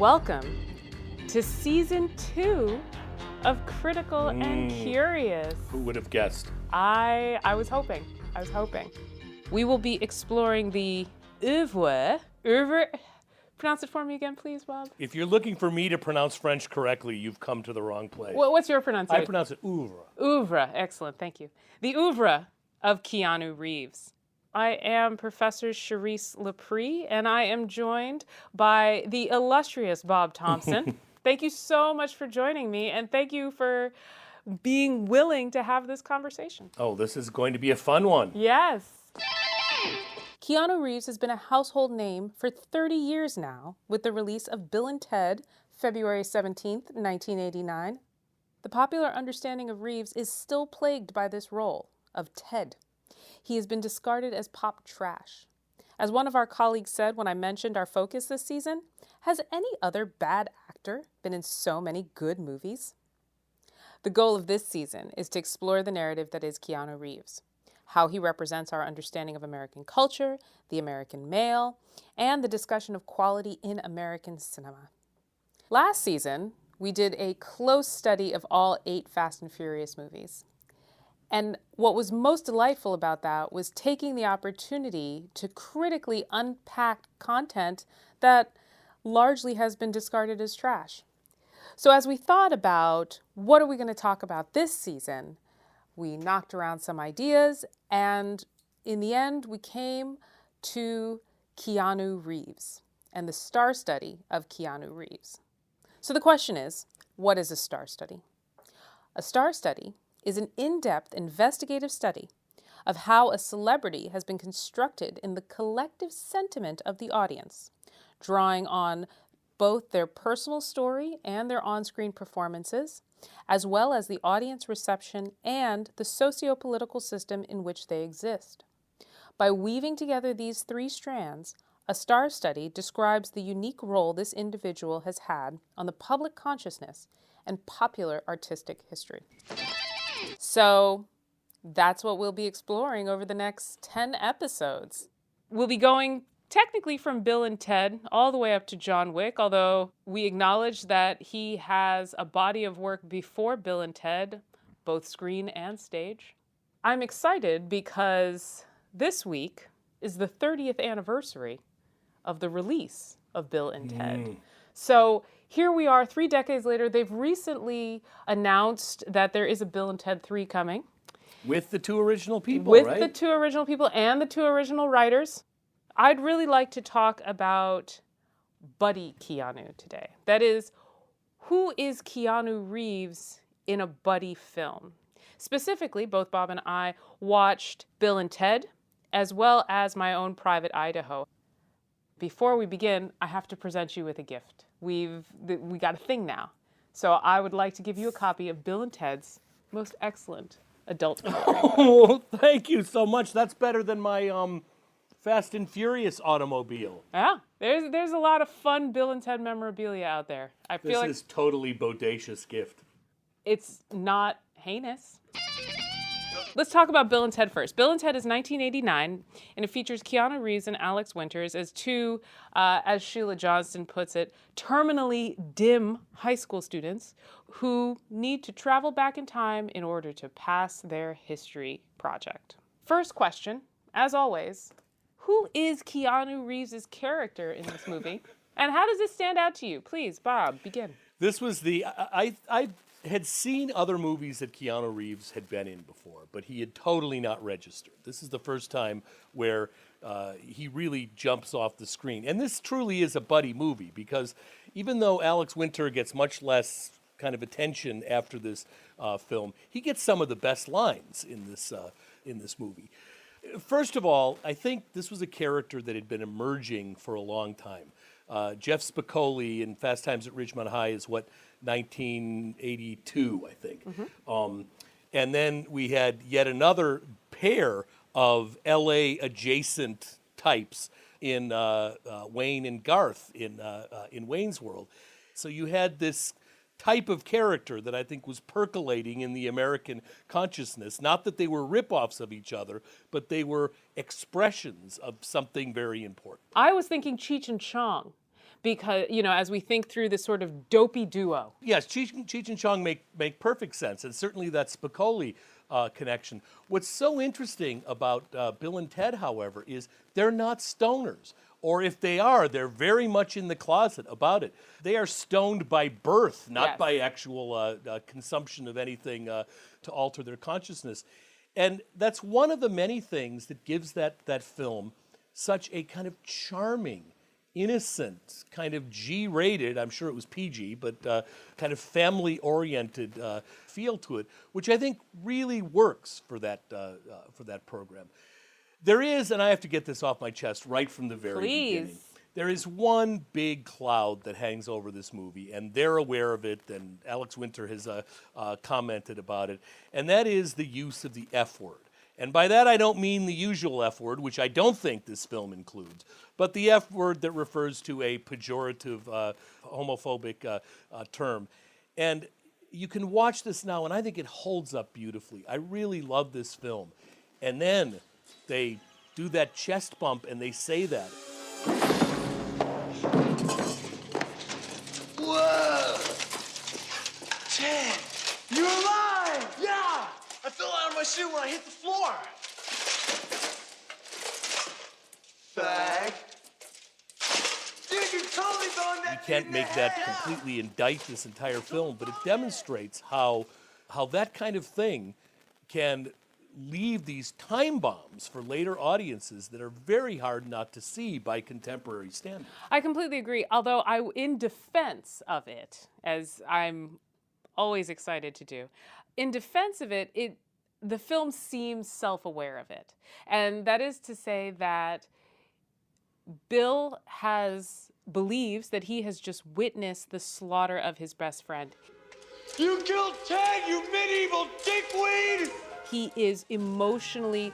Welcome to season 2 of Critical and Curious. Who would have guessed? I was hoping. We will be exploring the oeuvre. Pronounce it for me again, please, Bob. If you're looking for me to pronounce French correctly, you've come to the wrong place. What's your pronunciation? I pronounce it oeuvre. Oeuvre, excellent, thank you. The oeuvre of Keanu Reeves. I am Professor Charisse Lepre, and I am joined by the illustrious Bob Thompson. Thank you so much for joining me, and thank you for being willing to have this conversation. Oh, this is going to be a fun one. Yes. Keanu Reeves has been a household name for 30 years now, with the release of Bill and Ted, February 17th, 1989. The popular understanding of Reeves is still plagued by this role of Ted. He has been discarded as pop trash. As one of our colleagues said when I mentioned our focus this season, has any other bad actor been in so many good movies? The goal of this season is to explore the narrative that is Keanu Reeves, how he represents our understanding of American culture, the American male, and the discussion of quality in American cinema. Last season, we did a close study of all 8 Fast and Furious movies. And what was most delightful about that was taking the opportunity to critically unpack content that largely has been discarded as trash. So as we thought about what are we going to talk about this season, we knocked around some ideas, and in the end, we came to Keanu Reeves and the star study of Keanu Reeves. So the question is, what is a star study? A star study is an in-depth investigative study of how a celebrity has been constructed in the collective sentiment of the audience, drawing on both their personal story and their on-screen performances, as well as the audience reception and the socio-political system in which they exist. By weaving together these 3 strands, a star study describes the unique role this individual has had on the public consciousness and popular artistic history. So that's what we'll be exploring over the next 10 episodes. We'll be going technically from Bill and Ted all the way up to John Wick, although we acknowledge that he has a body of work before Bill and Ted, both screen and stage. I'm excited because this week is the 30th anniversary of the release of Bill and Ted. So here we are 3 decades later. They've recently announced that there is a Bill and Ted 3 coming. With the 2 original people, right? With the 2 original people and the 2 original writers. I'd really like to talk about buddy Keanu today. That is, who is Keanu Reeves in a buddy film? Specifically, both Bob and I watched Bill and Ted, as well as My Own Private Idaho. Before we begin, I have to present you with a gift. We got a thing now. So I would like to give you a copy of Bill and Ted's most excellent adult coloring. Oh, thank you so much. That's better than my Fast and Furious automobile. Yeah, there's a lot of fun Bill and Ted memorabilia out there. I feel like this is totally bodacious gift. It's not heinous. Let's talk about Bill and Ted first. Bill and Ted is 1989, and it features Keanu Reeves and Alex Winters as 2, as Sheila Johnston puts it, terminally dim high school students who need to travel back in time in order to pass their history project. First question, as always, who is Keanu Reeves' character in this movie? And how does this stand out to you? Please, Bob, begin. This was I had seen other movies that Keanu Reeves had been in before, but he had totally not registered. This is the first time where he really jumps off the screen. And this truly is a buddy movie, because even though Alex Winter gets much less kind of attention after this film, he gets some of the best lines in this movie. First of all, I think this was a character that had been emerging for a long time. Jeff Spicoli in Fast Times at Ridgemont High is 1982, I think. And then we had yet another pair of LA adjacent types in Wayne and Garth in Wayne's World. So you had this type of character that I think was percolating in the American consciousness. Not that they were ripoffs of each other, but they were expressions of something very important. I was thinking Cheech and Chong, because, as we think through this sort of dopey duo. Yes, Cheech and Chong make perfect sense, and certainly that Spicoli connection. What's so interesting about Bill and Ted, however, is they're not stoners. Or if they are, they're very much in the closet about it. They are stoned by birth, not Yes. by actual consumption of anything to alter their consciousness. And that's one of the many things that gives that film such a kind of charming, innocent, kind of G-rated, I'm sure it was PG, but kind of family-oriented feel to it, which I think really works for that program. There is, and I have to get this off my chest right from the very beginning, there is one big cloud that hangs over this movie, and they're aware of it, and Alex Winter has commented about it, and that is the use of the F word. And by that I don't mean the usual F word, which I don't think this film includes, but the F word that refers to a pejorative, homophobic term. And you can watch this now, and I think it holds up beautifully. I really love this film. And then they do that chest bump and they say that. Whoa! Ted, you're alive! Yeah! I fell out of my suit when I hit the floor. Bag. Dude, you totally throwing that. You can't make that completely indict this entire film, but it demonstrates how that kind of thing can leave these time bombs for later audiences that are very hard not to see by contemporary standards. I completely agree. Although in defense of it, as I'm always excited to do, in defense of it, the film seems self-aware of it. And that is to say that Bill believes that he has just witnessed the slaughter of his best friend. You killed Ted, you medieval dickweed! He is emotionally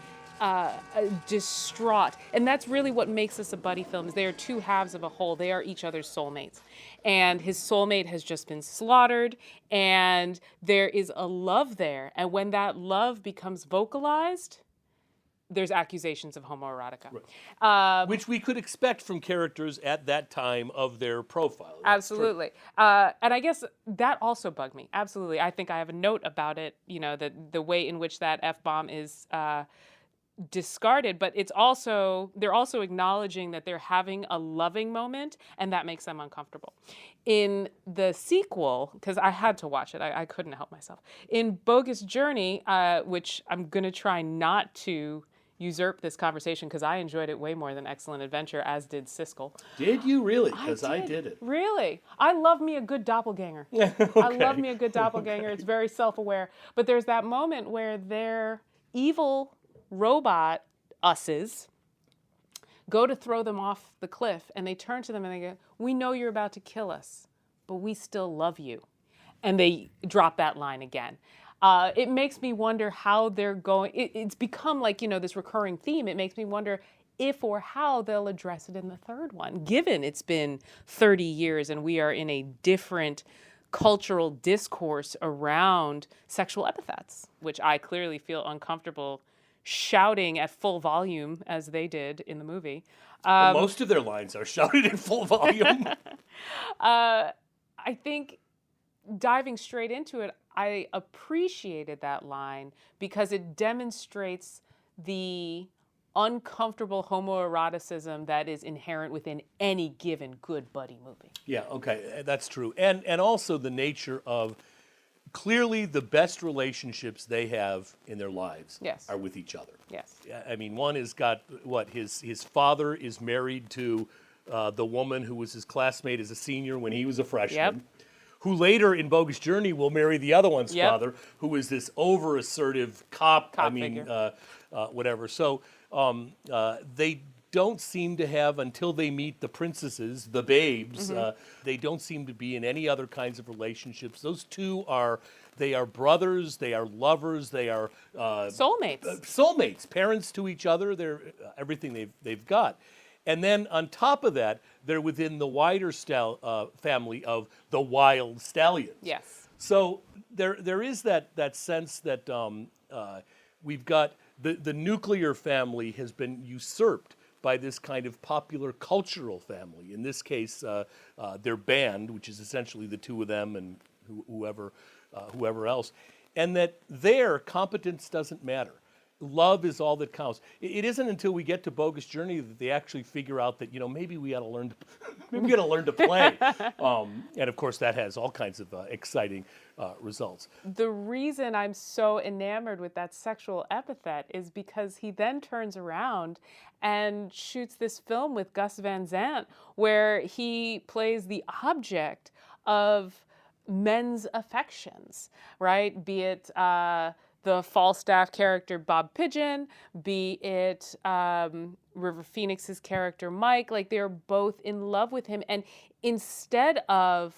distraught. And that's really what makes this a buddy film, is they are two halves of a whole. They are each other's soulmates. And his soulmate has just been slaughtered, and there is a love there. And when that love becomes vocalized, there's accusations of homoerotica. Right. Which we could expect from characters at that time of their profile. Absolutely. And I guess that also bugged me. Absolutely. I think I have a note about it, the way in which that F-bomb is discarded, but they're also acknowledging that they're having a loving moment, and that makes them uncomfortable. In the sequel, because I had to watch it, I couldn't help myself. In Bogus Journey, which I'm going to try not to usurp this conversation because I enjoyed it way more than Excellent Adventure, as did Siskel. Did you really? Because I did it. Really? I love me a good doppelganger. Okay. I love me a good doppelganger. It's very self-aware. But there's that moment where their evil robot us's go to throw them off the cliff, and they turn to them and they go, "We know you're about to kill us, but we still love you." And they drop that line again. It makes me wonder how they're going. It's become like, this recurring theme. It makes me wonder if or how they'll address it in the third one, given it's been 30 years and we are in a different cultural discourse around sexual epithets, which I clearly feel uncomfortable shouting at full volume as they did in the movie. Well, most of their lines are shouted in full volume. I think diving straight into it, I appreciated that line because it demonstrates the uncomfortable homoeroticism that is inherent within any given good buddy movie. Yeah, okay, that's true. And also the nature of clearly the best relationships they have in their lives are with each other. Yes. I mean, one has got, his father is married to the woman who was his classmate as a senior when he was a freshman. Yep. Who later in Bogus Journey will marry the other one's Yep. father, who is this over-assertive cop figure. Whatever. So they don't seem to have, until they meet the princesses, the babes, they don't seem to be in any other kinds of relationships. Those two they are brothers, they are lovers, they are Soulmates. Soulmates, parents to each other, they're everything they've got. And then on top of that, they're within the wider family of the wild stallions. Yes. So there is that sense that we've got the nuclear family has been usurped by this kind of popular cultural family. In this case, their band, which is essentially the two of them and whoever else, and that their competence doesn't matter. Love is all that counts. It isn't until we get to Bogus Journey that they actually figure out that maybe we got to learn to play, and of course that has all kinds of exciting results. The reason I'm so enamored with that sexual epithet is because he then turns around and shoots this film with Gus Van Sant where he plays the object of men's affections, right? Be it the Falstaff character Bob Pigeon, be it River Phoenix's character Mike, like they're both in love with him. And instead of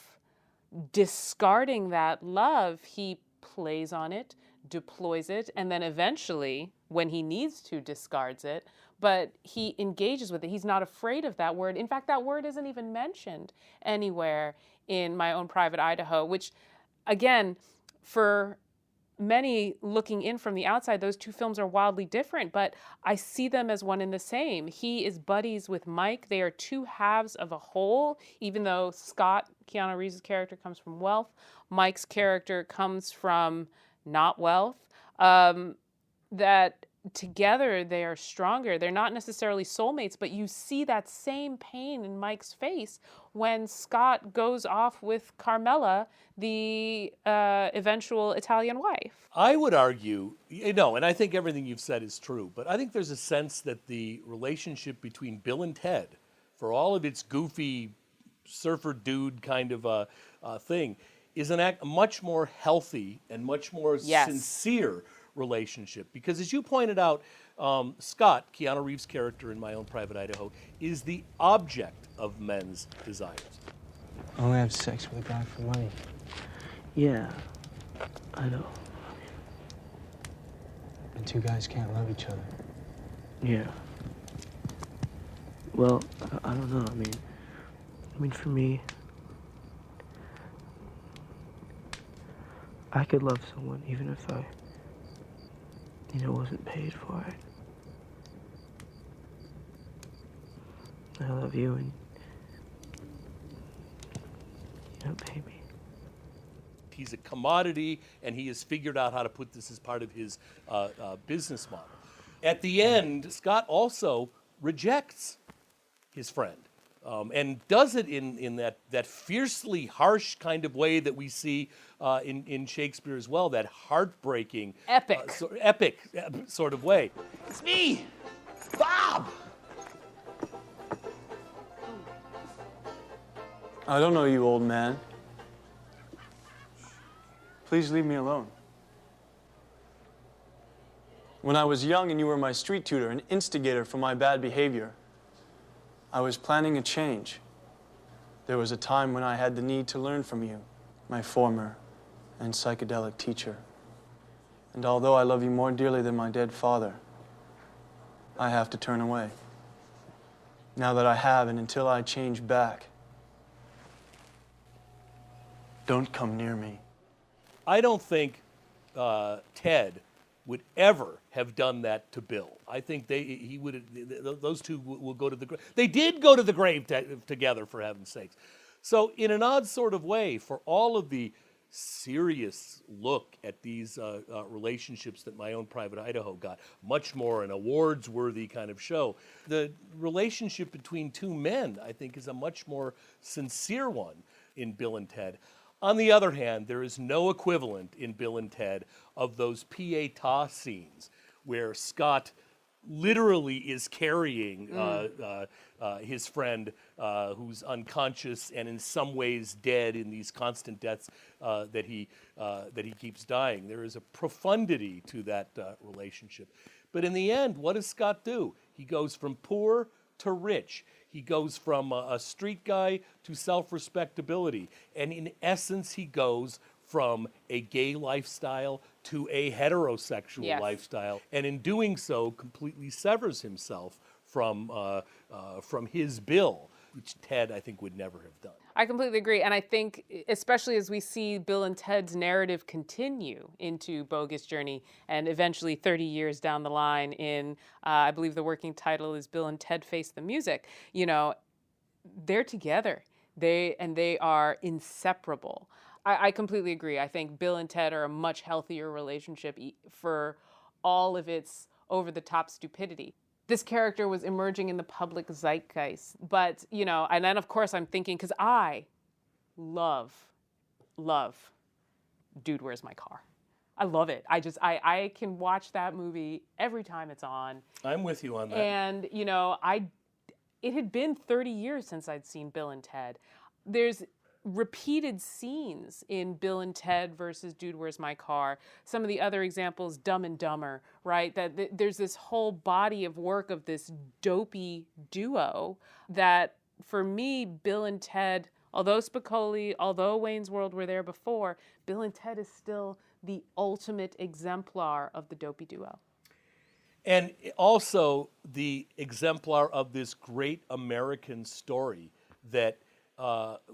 discarding that love, he plays on it, deploys it, and then eventually, when he needs to, discards it. But he engages with it. He's not afraid of that word. In fact, that word isn't even mentioned anywhere in My Own Private Idaho, which, again, for many looking in from the outside, those two films are wildly different, but I see them as one and the same. He is buddies with Mike. They are two halves of a whole, even though Scott, Keanu Reeves' character, comes from wealth. Mike's character comes from not wealth. That together they are stronger. They're not necessarily soulmates, but you see that same pain in Mike's face when Scott goes off with Carmela, the eventual Italian wife. I would argue, and I think everything you've said is true, but I think there's a sense that the relationship between Bill and Ted, for all of its goofy surfer dude kind of thing, is a much more healthy and much more sincere relationship. Because as you pointed out, Scott, Keanu Reeves' character in My Own Private Idaho, is the object of men's desires. I only have sex with a guy for money. Yeah, I know. And two guys can't love each other. Yeah. Well, I don't know. I mean, for me, I could love someone even if I, wasn't paid for it. I love you and you don't pay me. He's a commodity, and he has figured out how to put this as part of his business model. At the end, Scott also rejects his friend, and does it in that fiercely harsh kind of way that we see in Shakespeare as well, that heartbreaking, Epic. Epic sort of way. It's me, Bob. I don't know you, old man. Please leave me alone. When I was young and you were my street tutor, an instigator for my bad behavior, I was planning a change. There was a time when I had the need to learn from you, my former and psychedelic teacher. And although I love you more dearly than my dead father, I have to turn away. Now that I have, and until I change back, don't come near me. I don't think Ted would ever have done that to Bill. I think those two will go to the grave. They did go to the grave together, for heaven's sakes. So in an odd sort of way, for all of the serious look at these relationships that My Own Private Idaho got, much more an awards-worthy kind of show, the relationship between two men, I think, is a much more sincere one in Bill and Ted. On the other hand, there is no equivalent in Bill and Ted of those pietà scenes where Scott literally is carrying his friend who's unconscious and in some ways dead in these constant deaths that he keeps dying. There is a profundity to that relationship. But in the end, what does Scott do? He goes from poor to rich. He goes from a street guy to self-respectability. And in essence, he goes from a gay lifestyle to a heterosexual lifestyle. And in doing so, completely severs himself from his Bill, which Ted, I think, would never have done. I completely agree. And I think, especially as we see Bill and Ted's narrative continue into Bogus Journey and eventually 30 years down the line I believe the working title is Bill and Ted Face the Music, they're together. They are inseparable. I completely agree. I think Bill and Ted are a much healthier relationship for all of its over-the-top stupidity. This character was emerging in the public zeitgeist. But, and then of course I'm thinking, because I love, love Dude, Where's My Car? I love it. I can watch that movie every time it's on. I'm with you on that. And, it had been 30 years since I'd seen Bill and Ted. There's repeated scenes in Bill and Ted versus Dude, Where's My Car? Some of the other examples, Dumb and Dumber, right? There's this whole body of work of this dopey duo that, for me, Bill and Ted, although Spicoli, although Wayne's World were there before, Bill and Ted is still the ultimate exemplar of the dopey duo. And also the exemplar of this great American story that,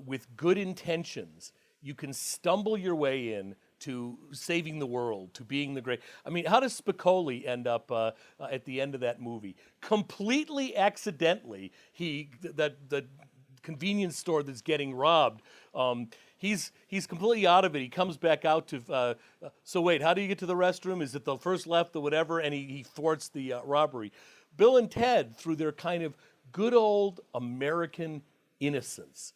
with good intentions, you can stumble your way in to saving the world, to being the great. I mean, how does Spicoli end up at the end of that movie? Completely accidentally, the convenience store that's getting robbed. He's completely out of it. He comes back out to. So wait, how do you get to the restroom? Is it the first left or whatever? And he thwarts the robbery. Bill and Ted, through their kind of good old American innocence,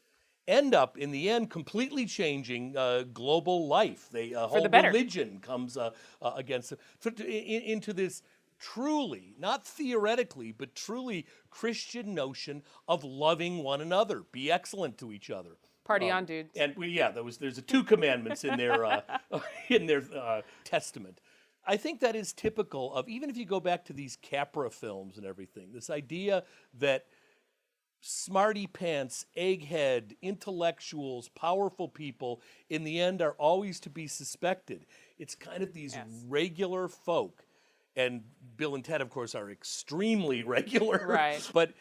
end up in the end completely changing global life. They whole the better. religion comes against them into this truly, not theoretically, but truly Christian notion of loving one another. Be excellent to each other. Party on, dudes. And there's a 2 commandments in their testament. I think that is typical of, even if you go back to these Capra films and everything, this idea that smarty pants, egghead, intellectuals, powerful people, in the end are always to be suspected. It's kind of these regular folk. And Bill and Ted, of course, are extremely regular. Right. But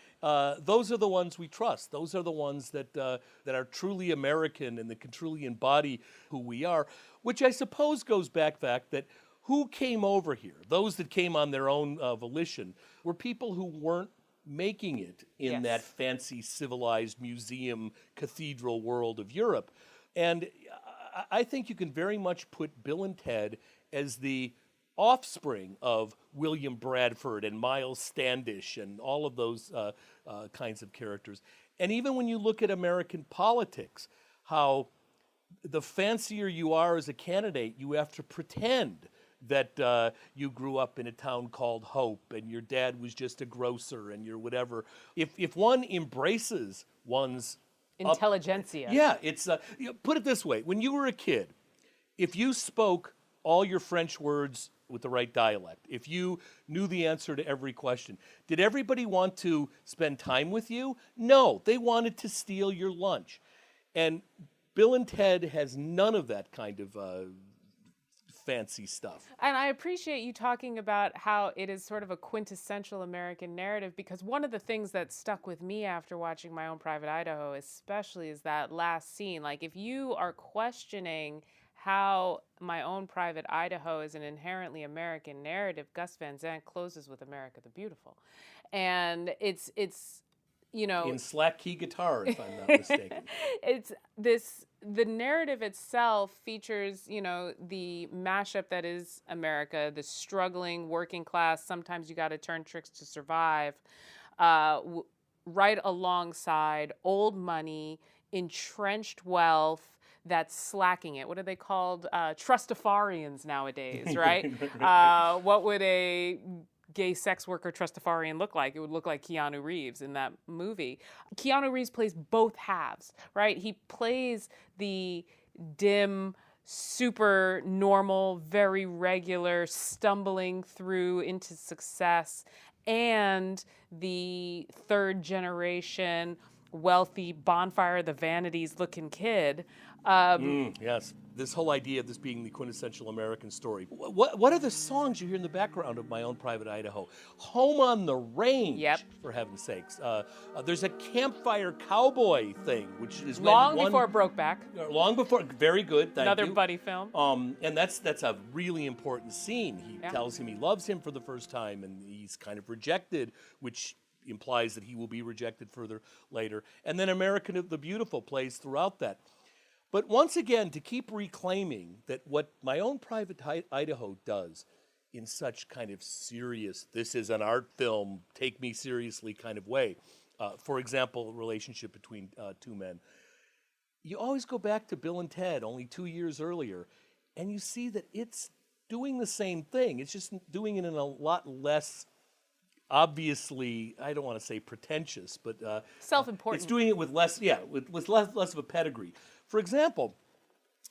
those are the ones we trust. Those are the ones that are truly American and that can truly embody who we are, which I suppose goes back that who came over here, those that came on their own volition, were people who weren't making it in that fancy, civilized museum, cathedral world of Europe. And I think you can very much put Bill and Ted as the offspring of William Bradford and Miles Standish and all of those kinds of characters. And even when you look at American politics, how the fancier you are as a candidate, you have to pretend that you grew up in a town called Hope and your dad was just a grocer and you're whatever. If one embraces one's intelligentsia. It's put it this way. When you were a kid, if you spoke all your French words with the right dialect, if you knew the answer to every question, did everybody want to spend time with you? No, they wanted to steal your lunch. And Bill and Ted has none of that kind of fancy stuff. And I appreciate you talking about how it is sort of a quintessential American narrative, because one of the things that stuck with me after watching My Own Private Idaho especially is that last scene. Like, if you are questioning how My Own Private Idaho is an inherently American narrative, Gus Van Sant closes with America the Beautiful. And it's in slack key guitar, if I'm not mistaken. The narrative itself features, the mashup that is America, the struggling working class, sometimes you got to turn tricks to survive, right alongside old money, entrenched wealth, that's slacking it. What are they called? Trustafarians nowadays, right? What would a gay sex worker Trustafarian look like? It would look like Keanu Reeves in that movie. Keanu Reeves plays both halves, right? He plays the dim, super normal, very regular, stumbling through into success, and the third generation, wealthy bonfire of the vanities looking kid. Yes, this whole idea of this being the quintessential American story. What are the songs you hear in the background of My Own Private Idaho? Home on the Range, Yep. for heaven's sakes. There's a campfire cowboy thing, which is Long before Brokeback, long before. Very good, thank another you. buddy film. And that's a really important scene. He Yeah. tells him he loves him for the first time, and he's kind of rejected, which implies that he will be rejected further later. And then American the Beautiful plays throughout that. But once again, to keep reclaiming that what My Own Private Idaho does in such kind of serious, this is an art film, take me seriously kind of way, for example, a relationship between two men, you always go back to Bill and Ted only 2 years earlier, and you see that it's doing the same thing. It's just doing it in a lot less, obviously, I don't want to say pretentious, but Self-important. it's doing it with less, with less of a pedigree. For example,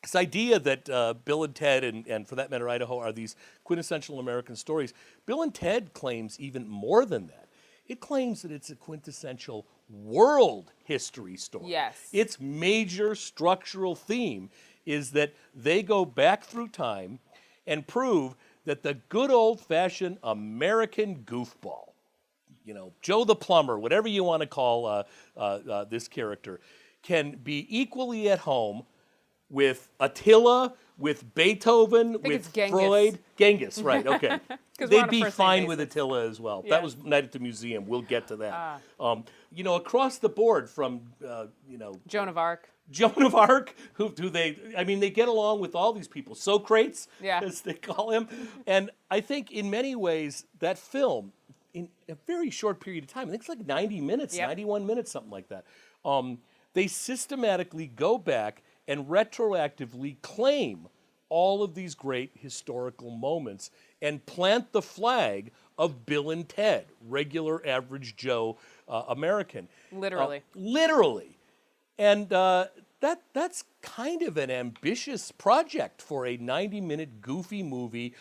this idea that Bill and Ted, and for that matter Idaho, are these quintessential American stories, Bill and Ted claims even more than that. It claims that it's a quintessential world history story. Yes. Its major structural theme is that they go back through time and prove that the good old-fashioned American goofball, Joe the plumber, whatever you want to call this character, can be equally at home with Attila, with Beethoven, with it's Genghis. Freud. Genghis, right, okay. 'Cause we're They'd on a be first name fine with basis. Attila as well. Yeah. That was Night at the Museum. We'll get to that. Across the board from, Joan of Arc. Joan of Arc, they get along with all these people. Socrates, Yeah. as they call him. And I think in many ways, that film, in a very short period of time, I think it's like 90 minutes, Yep. 91 minutes, something like that. They systematically go back and retroactively claim all of these great historical moments and plant the flag of Bill and Ted, regular average Joe American. Literally. Literally. And that's kind of an ambitious project for a 90-minute goofy movie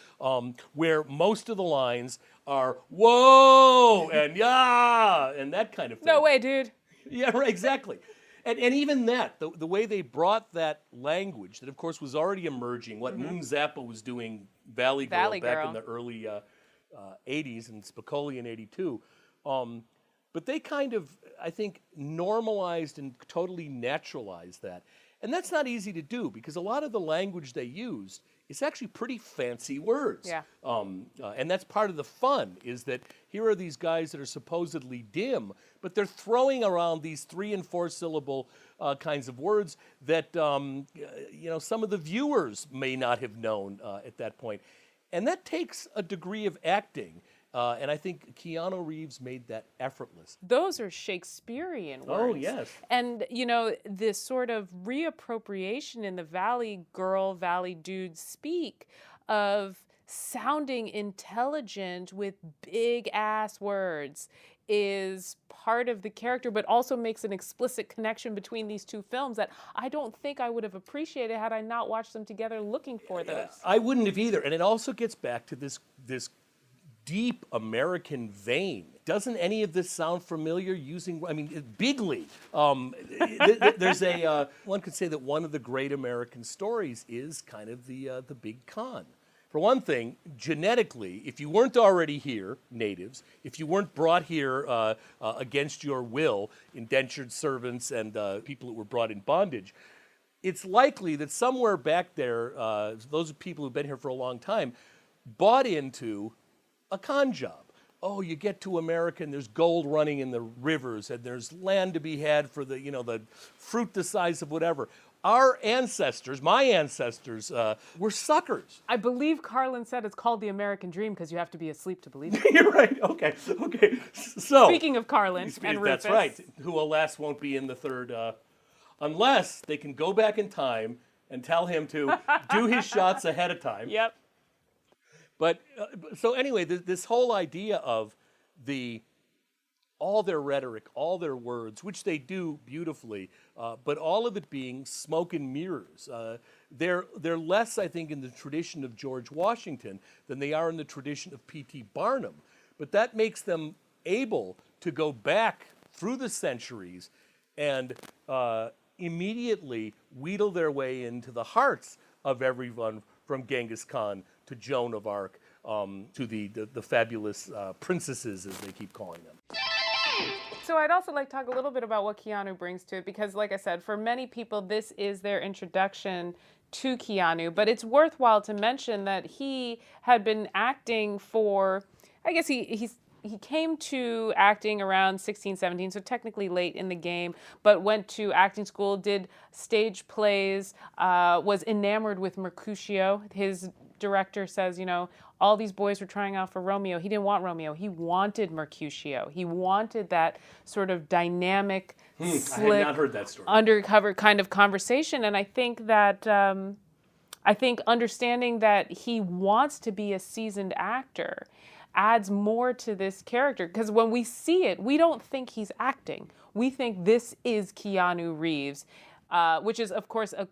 where most of the lines are, whoa, and yeah, and that kind of thing. No way, dude. Yeah, right, exactly. And even that, the way they brought that language that, of course, was already emerging, what Moon Zappa was doing, Valley Girl, Valley back Girl. in the early 80s, and Spicoli in 82. But they kind of, I think, normalized and totally naturalized that. And that's not easy to do because a lot of the language they used is actually pretty fancy words. Yeah. And that's part of the fun, is that here are these guys that are supposedly dim, but they're throwing around these 3- and 4-syllable kinds of words that some of the viewers may not have known at that point. And that takes a degree of acting. And I think Keanu Reeves made that effortless. Those are Shakespearean words. Oh, yes. And, this sort of reappropriation in the Valley Girl, Valley Dude speak of sounding intelligent with big ass words is part of the character, but also makes an explicit connection between these two films that I don't think I would have appreciated had I not watched them together looking for those. I wouldn't have either. And it also gets back to this deep American vein. Doesn't any of this sound familiar? Bigly. There's one could say that one of the great American stories is kind of the big con. For one thing, genetically, if you weren't already here, natives, if you weren't brought here against your will, indentured servants and people that were brought in bondage, it's likely that somewhere back there, those people who've been here for a long time, bought into a con job. Oh, you get to America and there's gold running in the rivers and there's land to be had for the fruit the size of whatever. Our ancestors, my ancestors, were suckers. I believe Carlin said it's called the American Dream because you have to be asleep to believe it. You're right. Okay. So Speaking of Carlin and Rufus. that's right. Who, alas, won't be in the third, unless they can go back in time and tell him to do his shots ahead of time. Yep. But so anyway, this whole idea of all their rhetoric, all their words, which they do beautifully, but all of it being smoke and mirrors. They're less, I think, in the tradition of George Washington than they are in the tradition of P.T. Barnum. But that makes them able to go back through the centuries and immediately wheedle their way into the hearts of everyone from Genghis Khan to Joan of Arc to the fabulous princesses, as they keep calling them. So I'd also like to talk a little bit about what Keanu brings to it, because like I said, for many people, this is their introduction to Keanu, but it's worthwhile to mention that he had been acting for, I guess he came to acting around 16, 17, so technically late in the game, but went to acting school, did stage plays, was enamored with Mercutio. His director says, all these boys were trying out for Romeo. He didn't want Romeo. He wanted Mercutio. He wanted that sort of dynamic, slick, I had not heard that story. undercover kind of conversation. And I think that understanding that he wants to be a seasoned actor adds more to this character, because when we see it, we don't think he's acting. We think this is Keanu Reeves, which is, of course, a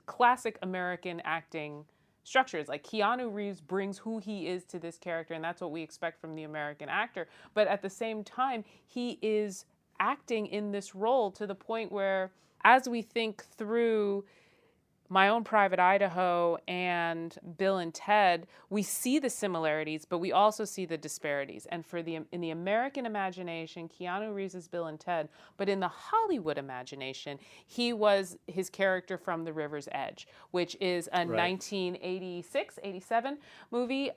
classic American acting structure. It's like Keanu Reeves brings who he is to this character, and that's what we expect from the American actor. But at the same time, he is acting in this role to the point where, as we think through My Own Private Idaho and Bill and Ted, we see the similarities, but we also see the disparities. And in the American imagination, Keanu Reeves is Bill and Ted, but in the Hollywood imagination, he was his character from The River's Edge, which is a 1986, 87 movie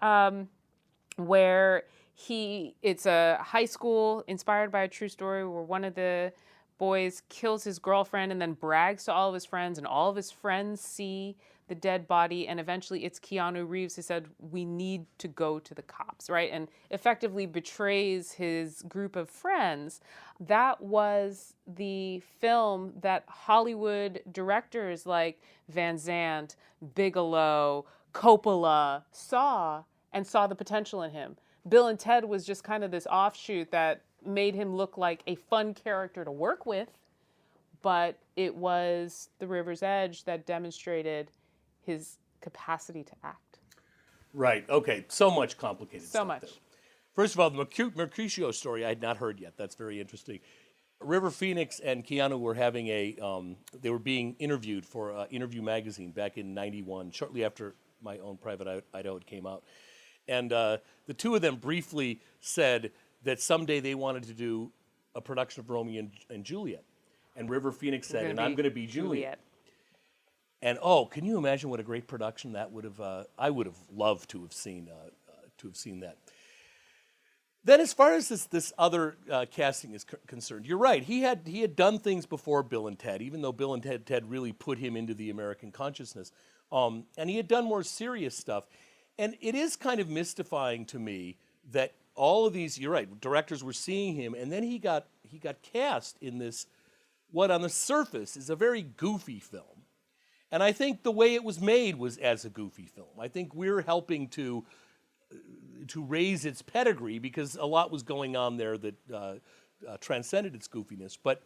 where it's a high school inspired by a true story where one of the boys kills his girlfriend and then brags to all of his friends, and all of his friends see the dead body, and eventually it's Keanu Reeves who said, we need to go to the cops, right? And effectively betrays his group of friends. That was the film that Hollywood directors like Van Zandt, Bigelow, Coppola saw the potential in him. Bill and Ted was just kind of this offshoot that made him look like a fun character to work with, but it was The River's Edge that demonstrated his capacity to act. Right. Okay. So much complicated stuff. So much. There. First of all, the Mercutio story I had not heard yet. That's very interesting. River Phoenix and Keanu were having they were being interviewed for Interview Magazine back in '91, shortly after My Own Private Idaho came out. And the two of them briefly said that someday they wanted to do a production of Romeo and Juliet. And River Phoenix said, and I'm going to be Juliet. And can you imagine what a great production that would have? I would have loved to have seen that. Then, as far as this other casting is concerned, you're right. He had done things before Bill and Ted, even though Bill and Ted really put him into the American consciousness, and he had done more serious stuff. And it is kind of mystifying to me that all of these, you're right, directors were seeing him, and then he got cast in this, what on the surface is a very goofy film. And I think the way it was made was as a goofy film. I think we're helping to raise its pedigree because a lot was going on there that transcended its goofiness. But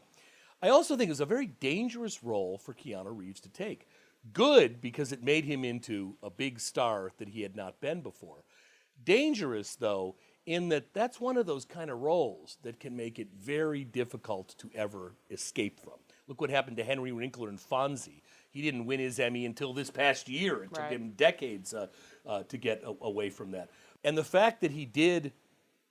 I also think it was a very dangerous role for Keanu Reeves to take. Good, because it made him into a big star that he had not been before. Dangerous, though, in that that's one of those kind of roles that can make it very difficult to ever escape from. Look what happened to Henry Winkler in Fonzie. He didn't win his Emmy until this past year. It took him decades to get away from that. And the fact that he did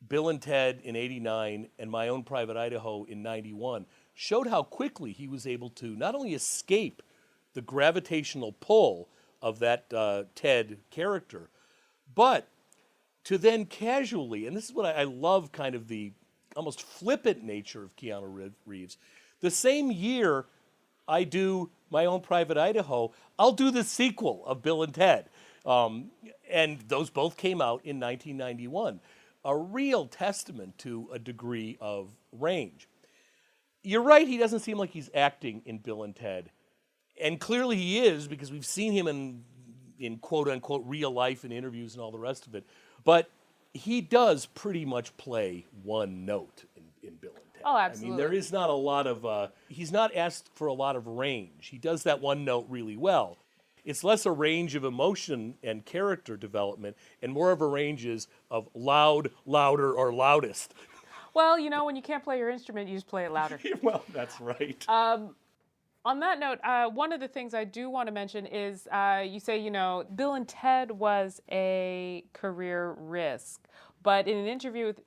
Bill and Ted in '89 and My Own Private Idaho in '91 showed how quickly he was able to not only escape the gravitational pull of that Ted character, but to then casually, and this is what I love, kind of the almost flippant nature of Keanu Reeves. The same year I do My Own Private Idaho, I'll do the sequel of Bill and Ted. And those both came out in 1991. A real testament to a degree of range. You're right, he doesn't seem like he's acting in Bill and Ted. And clearly he is, because we've seen him in quote-unquote real life in interviews and all the rest of it. But he does pretty much play one note in Bill and Ted. Oh, absolutely. I mean, there is not a lot of, he's not asked for a lot of range. He does that one note really well. It's less a range of emotion and character development and more of a ranges of loud, louder, or loudest. Well, you know, when you can't play your instrument, you just play it louder. Well, that's right. On that note, one of the things I do want to mention is you say, you know, Bill and Ted was a career risk. But in an interview with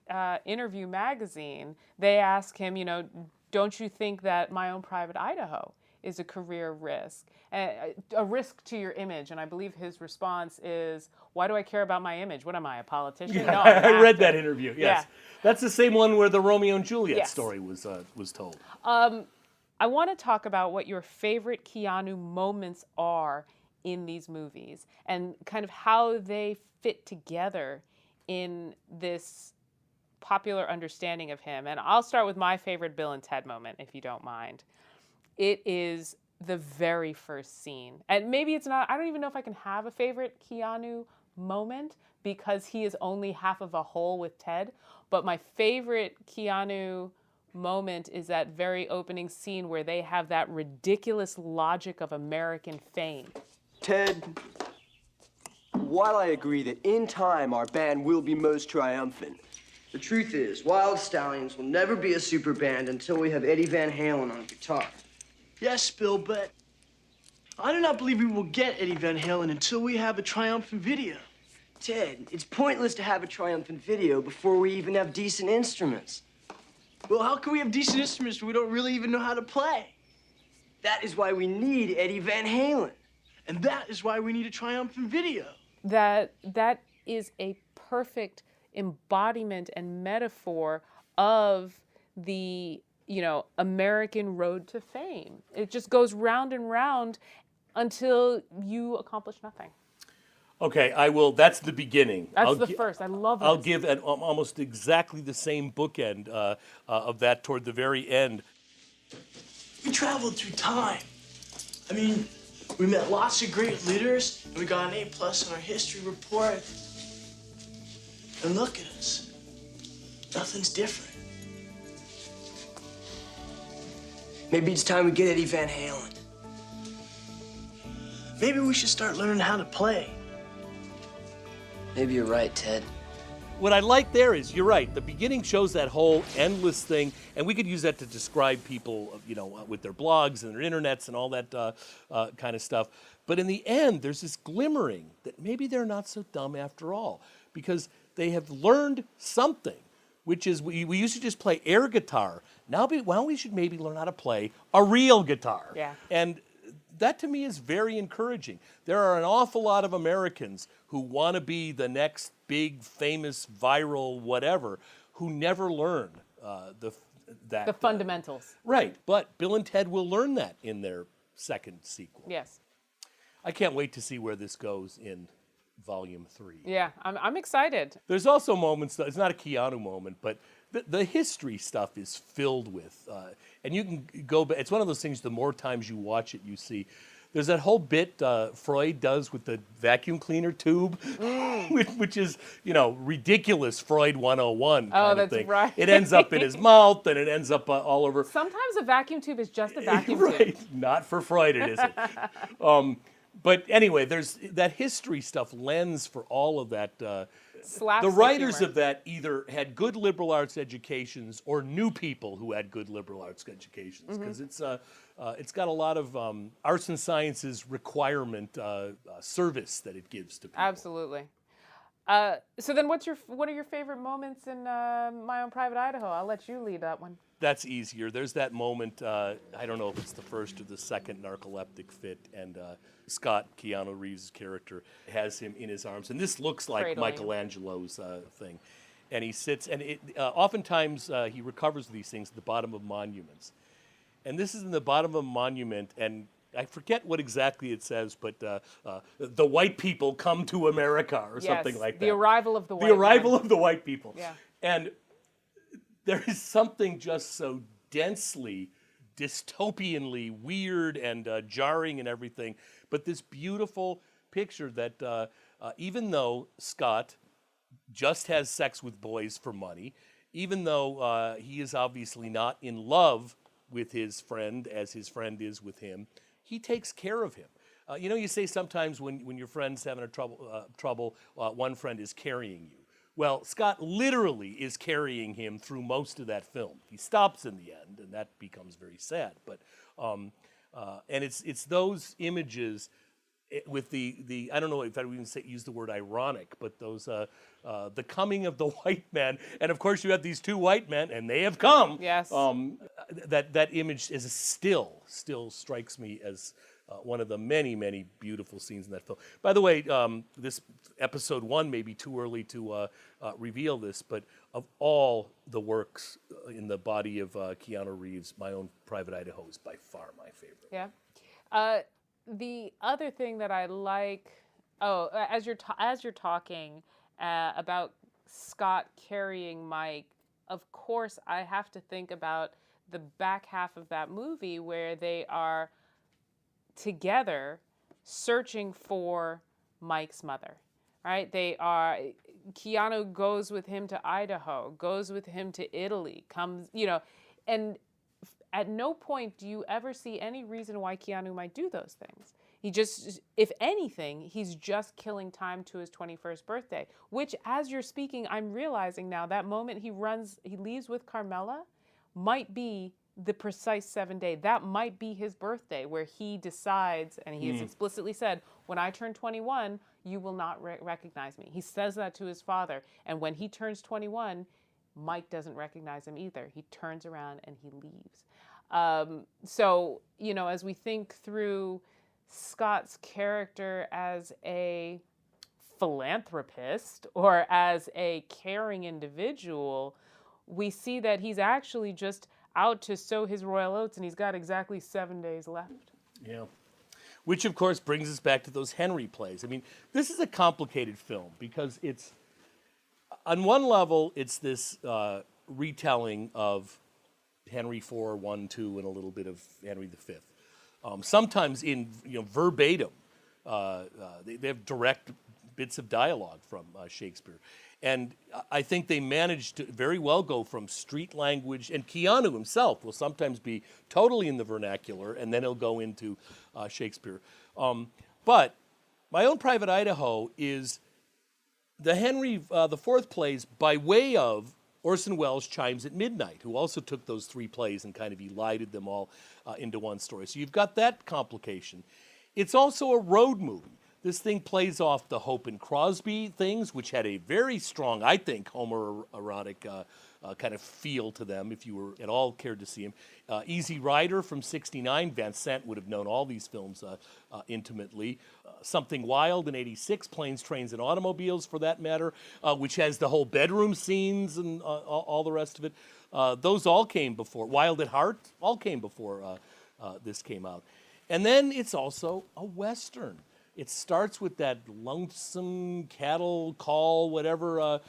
Interview Magazine, they ask him, you know, don't you think that My Own Private Idaho is a career risk, a risk to your image? And I believe his response is, why do I care about my image? What am I, a politician? No, I'm an I read actor. that interview. Yes, Yeah. that's the same one where the Romeo and Juliet Yes. story was told. I want to talk about what your favorite Keanu moments are in these movies and kind of how they fit together in this popular understanding of him. And I'll start with my favorite Bill and Ted moment, if you don't mind. It is the very first scene. And maybe it's not, I don't even know if I can have a favorite Keanu moment because he is only half of a whole with Ted. But my favorite Keanu moment is that very opening scene where they have that ridiculous logic of American fame. Ted, while I agree that in time our band will be most triumphant, the truth is, Wild Stallions will never be a super band until we have Eddie Van Halen on guitar. Yes, Bill, but I do not believe we will get Eddie Van Halen until we have a triumphant video. Ted, it's pointless to have a triumphant video before we even have decent instruments. Well, how can we have decent instruments when we don't really even know how to play? That is why we need Eddie Van Halen. And that is why we need a triumphant video. That is a perfect embodiment and metaphor of the, you know, American road to fame. It just goes round and round until you accomplish nothing. Okay, I will. That's the beginning. That's the first. I love it. I'll give almost exactly the same bookend of that toward the very end. We traveled through time. I mean, we met lots of great leaders, and we got an A+ on our history report. And look at us. Nothing's different. Maybe it's time we get Eddie Van Halen. Maybe we should start learning how to play. Maybe you're right, Ted. What I like there is, you're right, the beginning shows that whole endless thing, and we could use that to describe people, you know, with their blogs and their internets and all that kind of stuff. But in the end, there's this glimmering that maybe they're not so dumb after all, because they have learned something, which is we used to just play air guitar. Now we should maybe learn how to play a real guitar. Yeah. And that to me is very encouraging. There are an awful lot of Americans who want to be the next big, famous, viral, whatever, who never learn the fundamentals. Right, but Bill and Ted will learn that in their second sequel. Yes. I can't wait to see where this goes in Volume 3. Yeah, I'm excited. There's also moments, it's not a Keanu moment, but the history stuff is filled with, and you can go back, it's one of those things, the more times you watch it, you see. There's that whole bit Freud does with the vacuum cleaner tube, which is, you know, ridiculous Freud 101 kind of thing. Right. It ends up in his mouth, and it ends up all over. Sometimes a vacuum tube is just a vacuum Right, tube. not for Freud it isn't. But anyway, there's that history stuff lends for all of that. Slapstick The writers humor. of that either had good liberal arts educations or knew people who had good liberal arts educations, because it's got a lot of arts and sciences requirement service that it gives to people. Absolutely. So then what are your favorite moments in My Own Private Idaho? I'll let you lead that one. That's easier. There's that moment, I don't know if it's the first or the second narcoleptic fit, and Scott, Keanu Reeves' character, has him in his arms. And this looks like Cradling. Michelangelo's thing. And he sits, and oftentimes he recovers these things at the bottom of monuments. And this is in the bottom of a monument, and I forget what exactly it says, but the white people come to America or something like that. The arrival of the white The arrival man. of the white people. Yeah. And there is something just so densely, dystopianly weird and jarring and everything, but this beautiful picture that even though Scott just has sex with boys for money, even though he is obviously not in love with his friend as his friend is with him, he takes care of him. You know, you say sometimes when your friend's having trouble, one friend is carrying you. Well, Scott literally is carrying him through most of that film. He stops in the end, and that becomes very sad. But and it's those images with the I don't know if I would even use the word ironic, but those the coming of the white man, and of course you have these two white men, and they have come. Yes. That image is still strikes me as one of the many beautiful scenes in that film. By the way, this episode 1 may be too early to reveal this, but of all the works in the body of Keanu Reeves, My Own Private Idaho is by far my favorite. Yeah. The other thing that I like, as you're talking about Scott carrying Mike, of course I have to think about the back half of that movie where they are together searching for Mike's mother, right? Keanu goes with him to Idaho, goes with him to Italy, comes, and at no point do you ever see any reason why Keanu might do those things. He just, if anything, he's just killing time to his 21st birthday, which as you're speaking, I'm realizing now that moment he leaves with Carmela might be the precise 7 day. That might be his birthday where he decides, and he has explicitly said, when I turn 21, you will not recognize me. He says that to his father. And when he turns 21, Mike doesn't recognize him either. He turns around and he leaves. So, as we think through Scott's character as a philanthropist or as a caring individual, we see that he's actually just out to sow his royal oats, and he's got exactly 7 days left. Yeah. Which, of course, brings us back to those Henry plays. I mean, this is a complicated film because it's, on one level, it's this retelling of Henry IV, 1, 2, and a little bit of Henry V. Sometimes in verbatim, they have direct bits of dialogue from Shakespeare. And I think they managed to very well go from street language, and Keanu himself will sometimes be totally in the vernacular, and then he'll go into Shakespeare. But My Own Private Idaho is the Henry IV plays by way of Orson Welles' Chimes at Midnight, who also took those 3 plays and kind of elided them all into one story. So you've got that complication. It's also a road movie. This thing plays off the Hope and Crosby things, which had a very strong, I think, homoerotic kind of feel to them, if you were at all cared to see him. Easy Rider from '69, Van Sant would have known all these films intimately. Something Wild in '86, Planes, Trains, and Automobiles, for that matter, which has the whole bedroom scenes and all the rest of it. Those all came before. Wild at Heart all came before this came out. And then it's also a Western. It starts with that lonesome cattle call, whatever,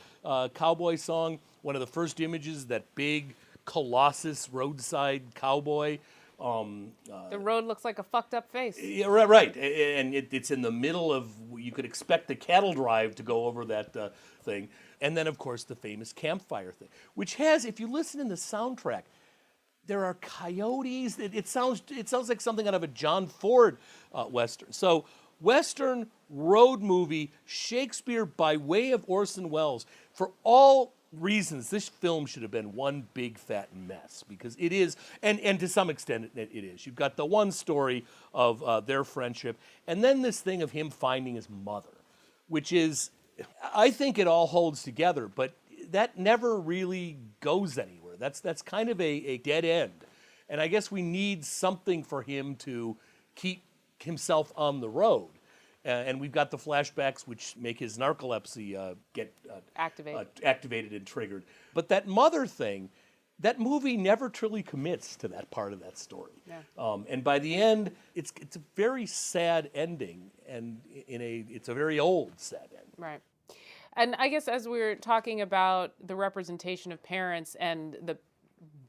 cowboy song. One of the first images, that big colossus roadside cowboy. The road looks like a fucked up face. Yeah, right. And it's in the middle of, you could expect the cattle drive to go over that thing. And then, of course, the famous campfire thing, which has, if you listen in the soundtrack, there are coyotes. It sounds like something out of a John Ford Western. So Western, road movie, Shakespeare by way of Orson Welles. For all reasons, this film should have been one big fat mess, because it is, and to some extent it is. You've got the one story of their friendship, and then this thing of him finding his mother, which is, I think it all holds together, but that never really goes anywhere. That's kind of a dead end. And I guess we need something for him to keep himself on the road. And we've got the flashbacks which make his narcolepsy get activated and triggered. But that mother thing, that movie never truly commits to that part of that story. Yeah. And by the end, it's a very sad ending, and it's a very old sad ending. Right. And I guess as we were talking about the representation of parents and the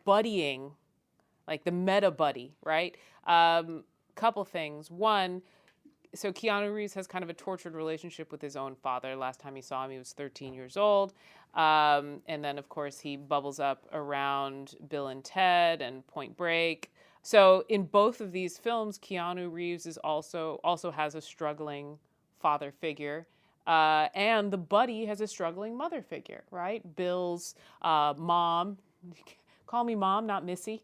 buddying, like the meta buddy, right? Couple things. One, so Keanu Reeves has kind of a tortured relationship with his own father. Last time he saw him, he was 13 years old. And then, of course, he bubbles up around Bill and Ted and Point Break. So in both of these films, Keanu Reeves is also has a struggling father figure. And the buddy has a struggling mother figure, right? Bill's mom, call me mom, not Missy.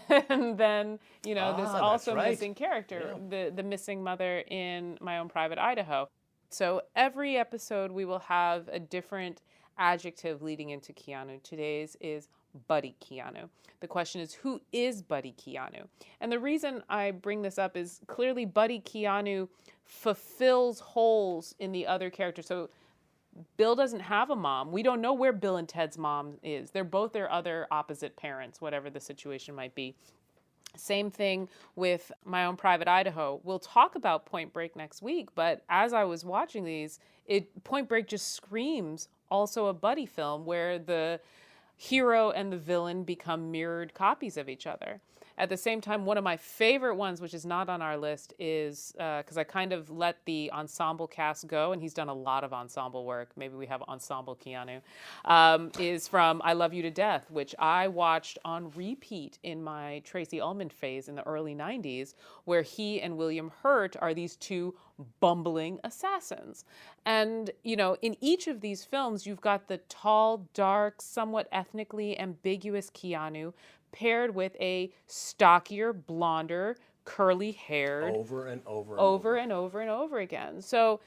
And then, this Ah, that's also right. missing character, Yeah. the missing mother in My Own Private Idaho. So every episode we will have a different adjective leading into Keanu. Today's is Buddy Keanu. The question is, who is Buddy Keanu? And the reason I bring this up is clearly Buddy Keanu fulfills holes in the other characters. So Bill doesn't have a mom. We don't know where Bill and Ted's mom is. They're both their other opposite parents, whatever the situation might be. Same thing with My Own Private Idaho. We'll talk about Point Break next week, but as I was watching these, Point Break just screams also a buddy film where the hero and the villain become mirrored copies of each other. At the same time, one of my favorite ones, which is not on our list, is because I kind of let the ensemble cast go, and he's done a lot of ensemble work. Maybe we have Ensemble Keanu, is from I Love You to Death, which I watched on repeat in my Tracy Ullman phase in the early 90s, where he and William Hurt are these two bumbling assassins. And, in each of these films, you've got the tall, dark, somewhat ethnically ambiguous Keanu paired with a stockier, blonder, curly-haired, Over and over and over and over and over again. So,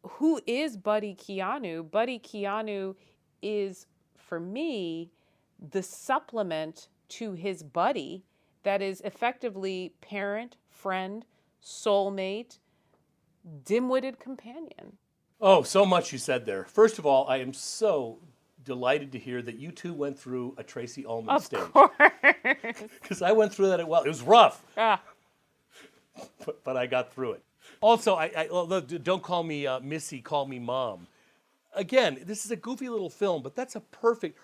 who is Buddy Keanu? Buddy Keanu is, for me, the supplement to his buddy that is effectively parent, friend, soulmate, dim-witted companion. Oh, so much you said there. First of all, I am so delighted to hear that you two went through a Tracy Ullman Of stage. course. Because I went through that as well. It was rough, Ah, but I got through it. Also, don't call me Missy, call me Mom. Again, this is a goofy little film, but that's a perfect.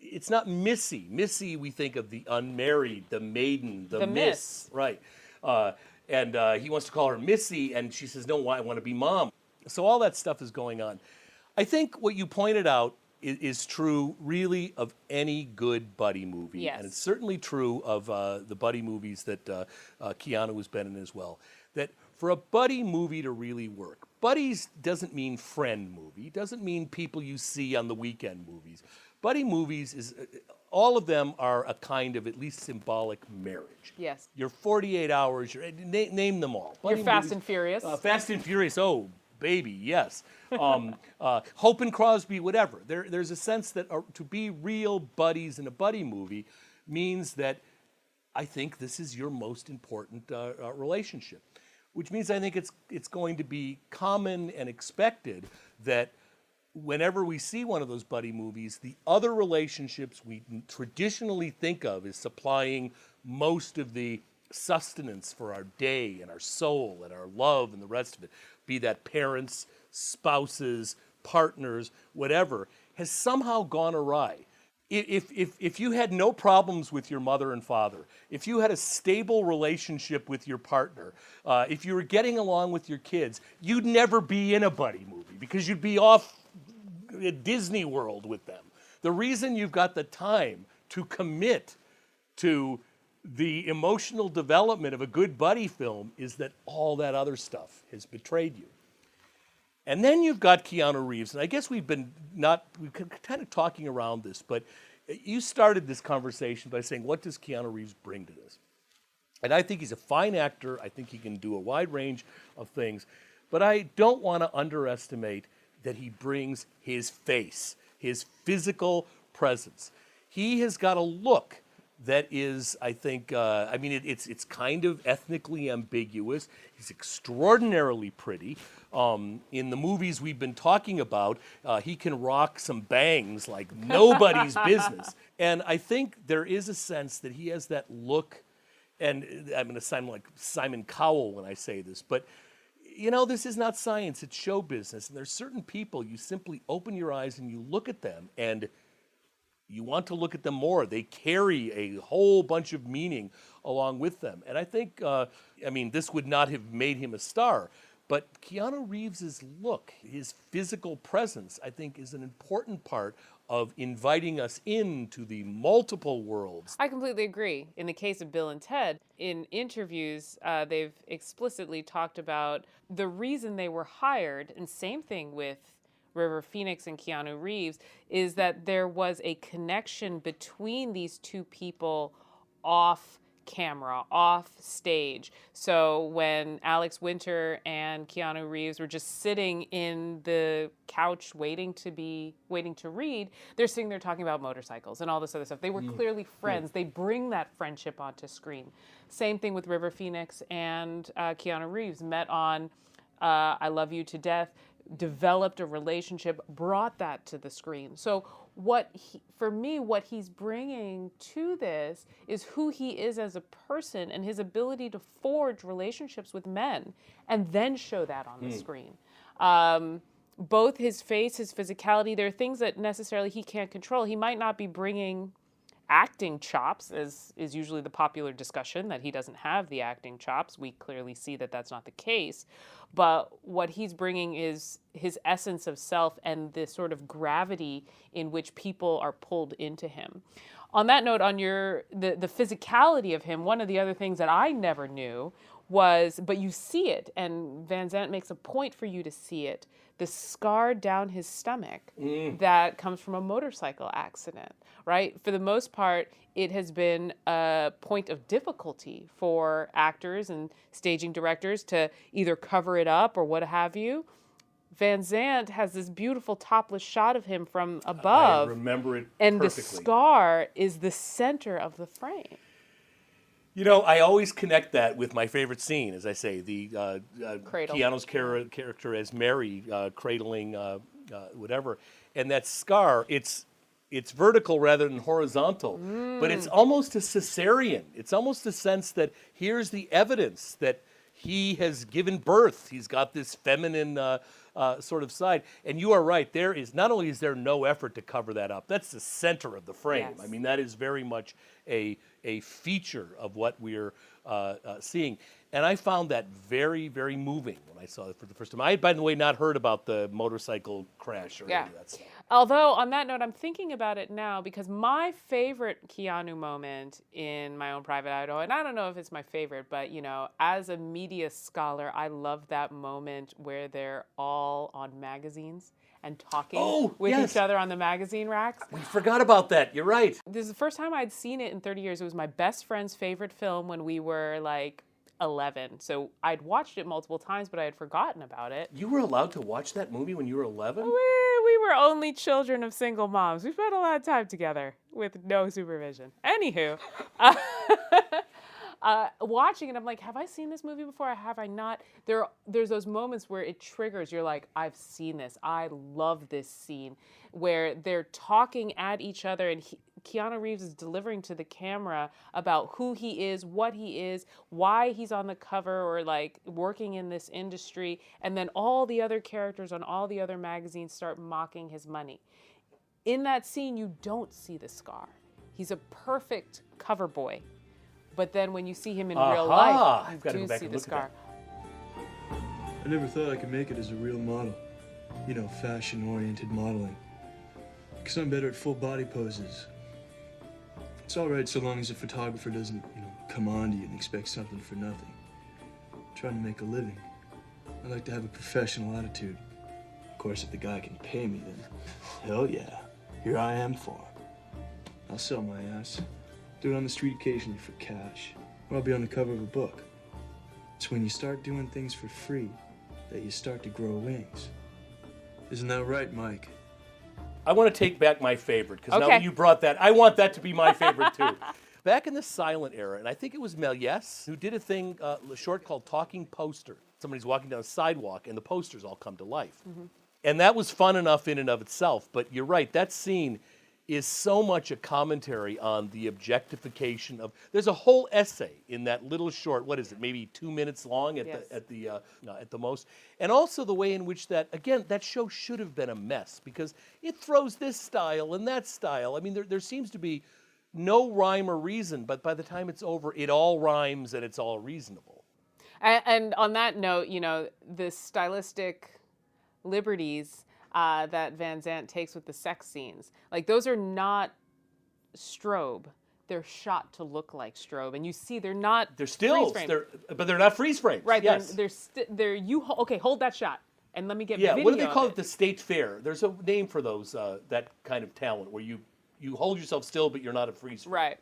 It's not Missy. Missy, we think of the unmarried, the maiden, the miss. Right. And he wants to call her Missy, and she says, no, I want to be Mom. So all that stuff is going on. I think what you pointed out is true, really, of any good buddy movie. Yes. And it's certainly true of the buddy movies that Keanu has been in as well. That for a buddy movie to really work, buddies doesn't mean friend movie, doesn't mean people you see on the weekend movies. Buddy movies is, all of them are a kind of at least symbolic marriage. yes. Your 48 hours, name them all. You're Buddy Fast movies- and Furious. Fast and Furious, oh, baby, yes. Hope and Crosby, whatever. There's a sense that to be real buddies in a buddy movie means that I think this is your most important relationship, which means I think it's going to be common and expected that whenever we see one of those buddy movies, the other relationships we traditionally think of as supplying most of the sustenance for our day and our soul and our love and the rest of it, be that parents, spouses, partners, whatever, has somehow gone awry. If you had no problems with your mother and father, if you had a stable relationship with your partner, if you were getting along with your kids, you'd never be in a buddy movie because you'd be off at Disney World with them. The reason you've got the time to commit to the emotional development of a good buddy film is that all that other stuff has betrayed you. And then you've got Keanu Reeves, and I guess we've kind of talking around this, but you started this conversation by saying, what does Keanu Reeves bring to this? And I think he's a fine actor. I think he can do a wide range of things, but I don't want to underestimate that he brings his face, his physical presence. He has got a look that is, I think, it's kind of ethnically ambiguous. He's extraordinarily pretty. In the movies we've been talking about, he can rock some bangs like nobody's business. And I think there is a sense that he has that look, and I'm going to sound like Simon Cowell when I say this, but this is not science, it's show business. And there's certain people, you simply open your eyes and you look at them, and you want to look at them more. They carry a whole bunch of meaning along with them. And I think, this would not have made him a star, but Keanu Reeves's look, his physical presence, I think is an important part of inviting us into the multiple worlds. I completely agree. In the case of Bill and Ted, in interviews, they've explicitly talked about the reason they were hired, and same thing with River Phoenix and Keanu Reeves, is that there was a connection between these two people off camera, off stage. So when Alex Winter and Keanu Reeves were just sitting in the couch waiting to read, they're sitting there talking about motorcycles and all this other stuff. They were clearly friends. They bring that friendship onto screen. Same thing with River Phoenix and Keanu Reeves, met on I Love You to Death, developed a relationship, brought that to the screen. So for me, what he's bringing to this is who he is as a person and his ability to forge relationships with men and then show that on the screen. Both his face, his physicality, there are things that necessarily he can't control. He might not be bringing acting chops, as is usually the popular discussion, that he doesn't have the acting chops. We clearly see that that's not the case. But what he's bringing is his essence of self and the sort of gravity in which people are pulled into him. On that note, on the physicality of him, one of the other things that I never knew was, but you see it, and Van Zandt makes a point for you to see it, the scar down his stomach that comes from a motorcycle accident, right? For the most part, it has been a point of difficulty for actors and staging directors to either cover it up or what have you. Van Zandt has this beautiful topless shot of him from above. I remember it and perfectly. The scar is the center of the frame. You know, I always connect that with my favorite scene, as I say, the Cradle. Keanu's character as Mary cradling whatever, and that scar. It's vertical rather than horizontal, but it's almost a cesarean. It's almost a sense that here's the evidence that he has given birth. He's got this feminine sort of side, and you are right. There is not only is there no effort to cover that up. That's the center of the frame. Yes. I mean, that is very much a feature of what we're seeing. And I found that very, very moving when I saw it for the first time. I had, by the way, not heard about the motorcycle crash or any of that stuff. Although, on that note, I'm thinking about it now because my favorite Keanu moment in My Own Private Idaho, and I don't know if it's my favorite, but, you know, as a media scholar, I love that moment where they're all on magazines and talking with each other on the magazine racks. We forgot about that. You're right. This is the first time I'd seen it in 30 years. It was my best friend's favorite film when we were like 11. So I'd watched it multiple times, but I had forgotten about it. You were allowed to watch that movie when you were 11? We were only children of single moms. We spent a lot of time together with no supervision. Anywho, watching it, I'm like, have I seen this movie before or have I not? There's those moments where it triggers. You're like, I've seen this. I love this scene where they're talking at each other and Keanu Reeves is delivering to the camera about who he is, what he is, why he's on the cover or like working in this industry. And then all the other characters on all the other magazines start mocking his money. In that scene, you don't see the scar. He's a perfect cover boy. But then when you see him in real life, you do see the scar. I never thought I could make it as a real model. You know, fashion-oriented modeling. Because I'm better at full body poses. It's all right so long as the photographer doesn't, come on to you and expect something for nothing. I'm trying to make a living. I like to have a professional attitude. Of course, if the guy can pay me, then hell yeah, here I am for him. I'll sell my ass. Do it on the street occasionally for cash. Or I'll be on the cover of a book. It's when you start doing things for free that you start to grow wings. Isn't that right, Mike? I want to take back my favorite, because now that you brought that, I want that to be my favorite too. Back in the silent era, and I think it was Méliès who did a thing, a short called Talking Poster. Somebody's walking down a sidewalk and the posters all come to life. Mm-hmm. And that was fun enough in and of itself, but you're right, that scene is so much a commentary on the objectification of. There's a whole essay in that little short. What is it? Maybe 2 minutes long at the most. And also the way in which that show should have been a mess because it throws this style and that style. I mean, there seems to be no rhyme or reason, but by the time it's over, it all rhymes and it's all reasonable. And on that note, the stylistic liberties that Van Zandt takes with the sex scenes. Like, those are not strobe. They're shot to look like strobe, and you see they're not. They're stills. But they're not freeze frames. Right. Yes. They're okay. Hold that shot, and let me get Yeah. video What do they call of it? The state fair. There's a name for those. That kind of talent where you hold yourself still, but you're not a freeze frame. Right.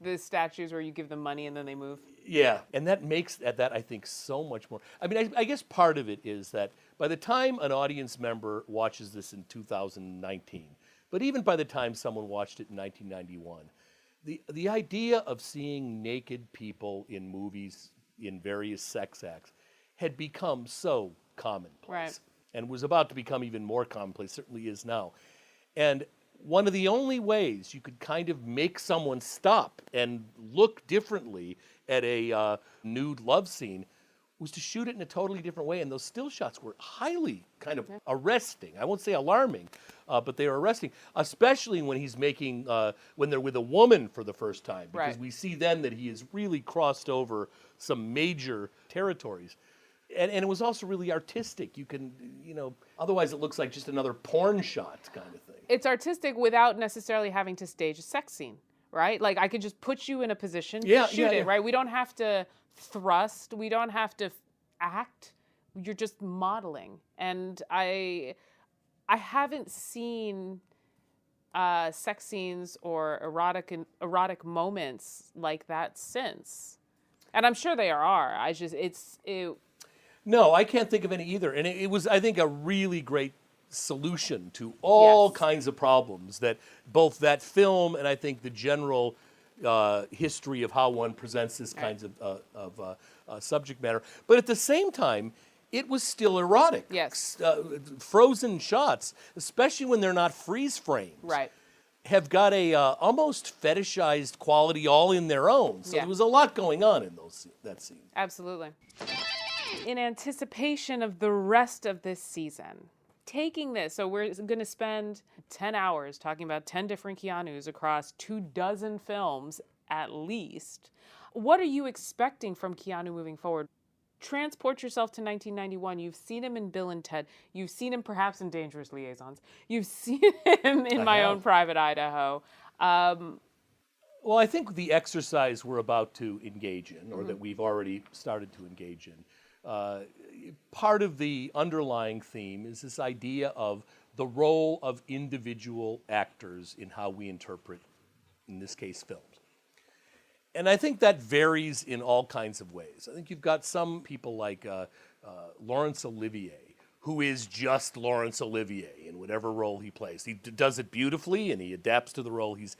The statues where you give them money and then they move. Yeah, and that makes that I think so much more. I mean, I guess part of it is that by the time an audience member watches this in 2019, but even by the time someone watched it in 1991, the idea of seeing naked people in movies in various sex acts had become so commonplace, Right. and was about to become even more commonplace. Certainly is now, and one of the only ways you could kind of make someone stop and look differently at a nude love scene was to shoot it in a totally different way. And those still shots were highly kind of arresting. I won't say alarming, but they were arresting, especially when he's making, when they're with a woman for the first time. Because Right. we see then that he has really crossed over some major territories. And it was also really artistic. You can, otherwise it looks like just another porn shot kind of thing. It's artistic without necessarily having to stage a sex scene, right? Like, I could just put you in a position, shoot it, right? We don't have to thrust. We don't have to act. You're just modeling. And I haven't seen sex scenes or erotic moments like that since. And I'm sure there are. No, I can't think of any either. And it was, I think, a really great solution to all Yes. kinds of problems that both that film and I think the general history of how one presents this kinds of subject matter. But at the same time, it was still erotic. Yes. Frozen shots, especially when they're not freeze frames. Right. Have got a almost fetishized quality all in their own. So Yeah. there was a lot going on in that scene. Absolutely. In anticipation of the rest of this season, taking this, so we're going to spend 10 hours talking about 10 different Keanus across 24 films at least. What are you expecting from Keanu moving forward? Transport yourself to 1991. You've seen him in Bill and Ted. You've seen him perhaps in Dangerous Liaisons. You've seen him in My Own Private Idaho. Well, I think the exercise we're about to engage in, or that we've already started to engage in, part of the underlying theme is this idea of the role of individual actors in how we interpret, in this case, films. And I think that varies in all kinds of ways. I think you've got some people like Laurence Olivier, who is just Laurence Olivier in whatever role he plays. He does it beautifully, and he adapts to the role he's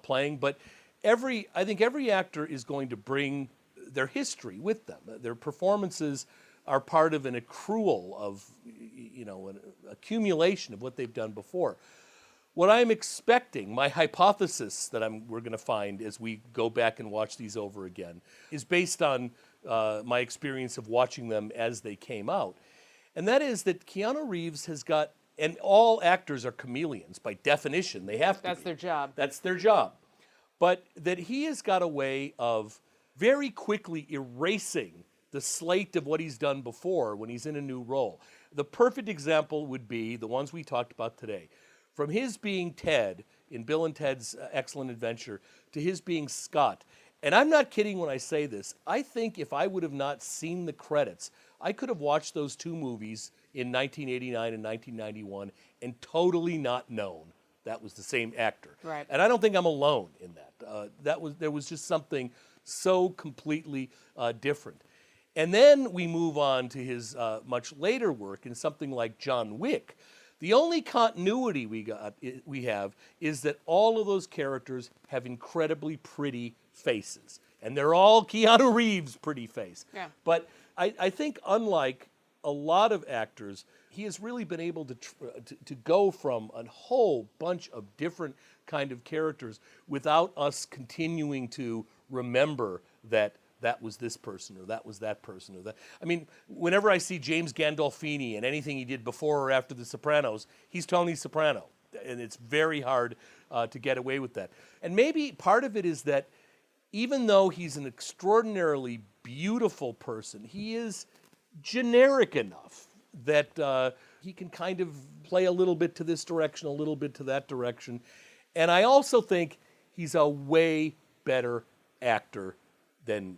playing. But I think every actor is going to bring their history with them. Their performances are part of an accrual of, an accumulation of what they've done before. What I'm expecting, my hypothesis that we're going to find as we go back and watch these over again, is based on my experience of watching them as they came out. And that is that Keanu Reeves has got, and all actors are chameleons by definition. They have to That's be. their job. That's their job. But that he has got a way of very quickly erasing the slate of what he's done before when he's in a new role. The perfect example would be the ones we talked about today. From his being Ted in Bill and Ted's Excellent Adventure to his being Scott. And I'm not kidding when I say this. I think if I would have not seen the credits, I could have watched those two movies in 1989 and 1991 and totally not known that was the same actor. Right. And I don't think I'm alone in that. There was just something so completely different. And then we move on to his much later work in something like John Wick. The only continuity we have is that all of those characters have incredibly pretty faces. And they're all Keanu Reeves' pretty face. Yeah. But I think unlike a lot of actors, he has really been able to go from a whole bunch of different kind of characters without us continuing to remember that was this person or that was that person or that. I mean, whenever I see James Gandolfini and anything he did before or after The Sopranos, he's Tony Soprano. And it's very hard to get away with that. And maybe part of it is that even though he's an extraordinarily beautiful person, he is generic enough that He can kind of play a little bit to this direction, a little bit to that direction. And I also think he's a way better actor than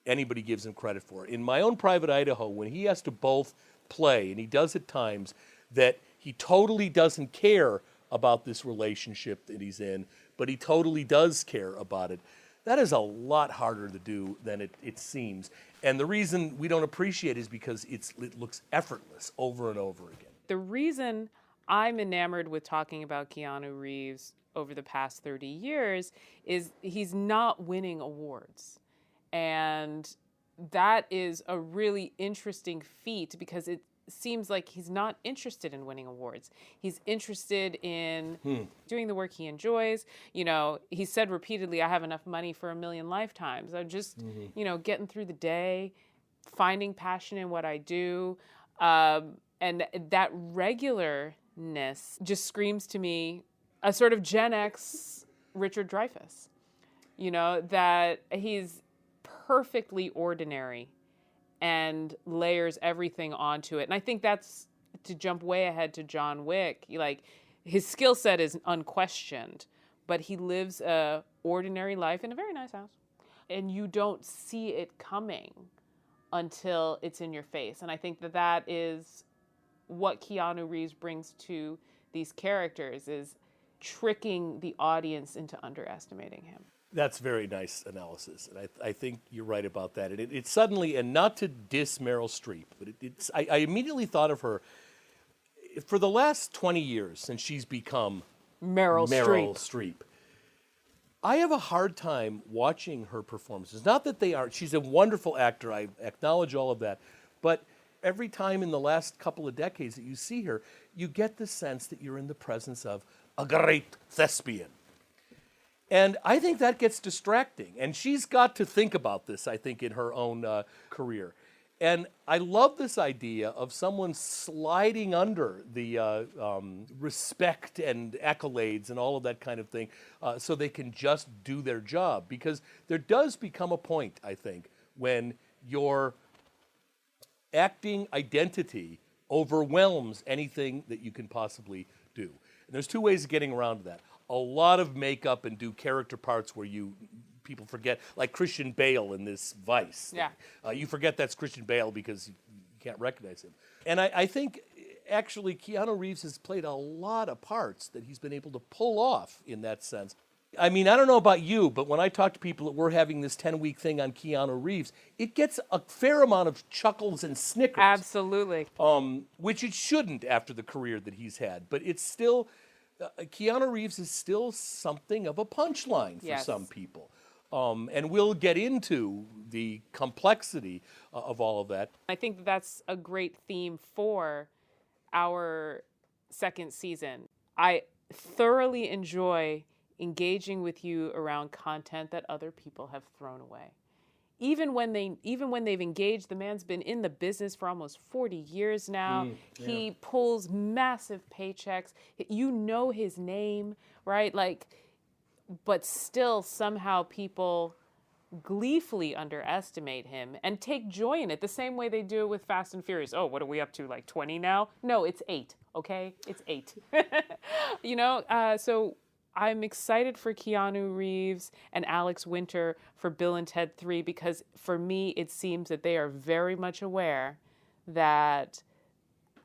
anybody gives him credit for. In My Own Private Idaho, when he has to both play, and he does at times, that he totally doesn't care about this relationship that he's in, but he totally does care about it. That is a lot harder to do than it seems. And the reason we don't appreciate it is because it looks effortless over and over again. The reason I'm enamored with talking about Keanu Reeves over the past 30 years is he's not winning awards. And that is a really interesting feat because it seems like he's not interested in winning awards. He's interested in doing the work he enjoys. You know, he said repeatedly, I have enough money for 1,000,000 lifetimes. I'm just, you know, getting through the day, finding passion in what I do. And that regularness just screams to me a sort of Gen X Richard Dreyfuss. You know, that he's perfectly ordinary and layers everything onto it. And I think that's, to jump way ahead to John Wick, like his skill set is unquestioned, but he lives a ordinary life in a very nice house. And you don't see it coming until it's in your face. And I think that that is what Keanu Reeves brings to these characters, is tricking the audience into underestimating him. That's very nice analysis, and I think you're right about that. And it suddenly, and not to diss Meryl Streep, but I immediately thought of her for the last 20 years since she's become Meryl Streep. I have a hard time watching her performances. Not that they aren't. She's a wonderful actor. I acknowledge all of that. But every time in the last couple of decades that you see her, you get the sense that you're in the presence of a great thespian. And I think that gets distracting. And she's got to think about this, I think, in her own career. And I love this idea of someone sliding under the respect and accolades and all of that kind of thing so they can just do their job. Because there does become a point, I think, when your acting identity overwhelms anything that you can possibly do. And there's two ways of getting around that. A lot of makeup and do character parts where people forget, like Christian Bale in this Vice. Yeah. You forget that's Christian Bale because you can't recognize him. And I think actually Keanu Reeves has played a lot of parts that he's been able to pull off in that sense. I mean, I don't know about you, but when I talk to people that we're having this 10-week thing on Keanu Reeves, it gets a fair amount of chuckles and snickers. Absolutely. Which it shouldn't after the career that he's had. But it's still... Keanu Reeves is still something of a punchline for some people. And we'll get into the complexity of all of that. I think that's a great theme for our second season. I thoroughly enjoy engaging with you around content that other people have thrown away. Even when they've engaged, the man's been in the business for almost 40 years now. He pulls massive paychecks. You know his name, right? Like, but still somehow people gleefully underestimate him and take joy in it the same way they do it with Fast and Furious. Oh, what are we up to, like 20 now? No, it's 8, okay? It's 8. You know, so I'm excited for Keanu Reeves and Alex Winter for Bill and Ted 3 because for me, it seems that they are very much aware that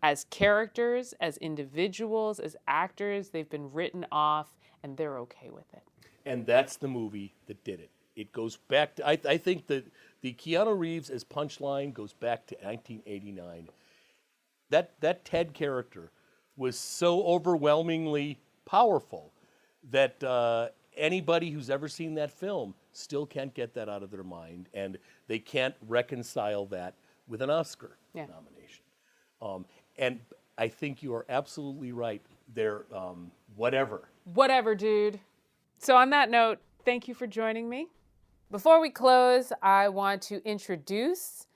as characters, as individuals, as actors, they've been written off and they're okay with it. And that's the movie that did it. It goes back to, I think that the Keanu Reeves as Punchline goes back to 1989. That Ted character was so overwhelmingly powerful that anybody who's ever seen that film still can't get that out of their mind, and they can't reconcile that with an Oscar nomination. And I think you are absolutely right. They're whatever. Whatever, dude. So on that note, thank you for joining me. Before we close, I want to introduce,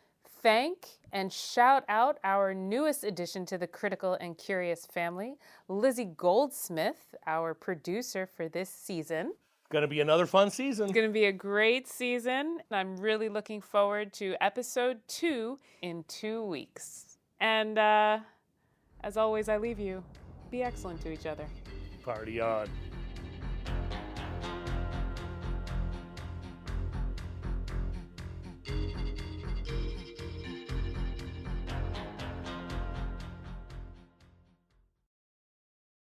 thank, and shout out our newest addition to the Critical and Curious family, Lizzie Goldsmith, our producer for this season. Going to be another fun season. It's going to be a great season. I'm really looking forward to episode 2 in 2 weeks. And As always, I leave you. Be excellent to each other. Party on.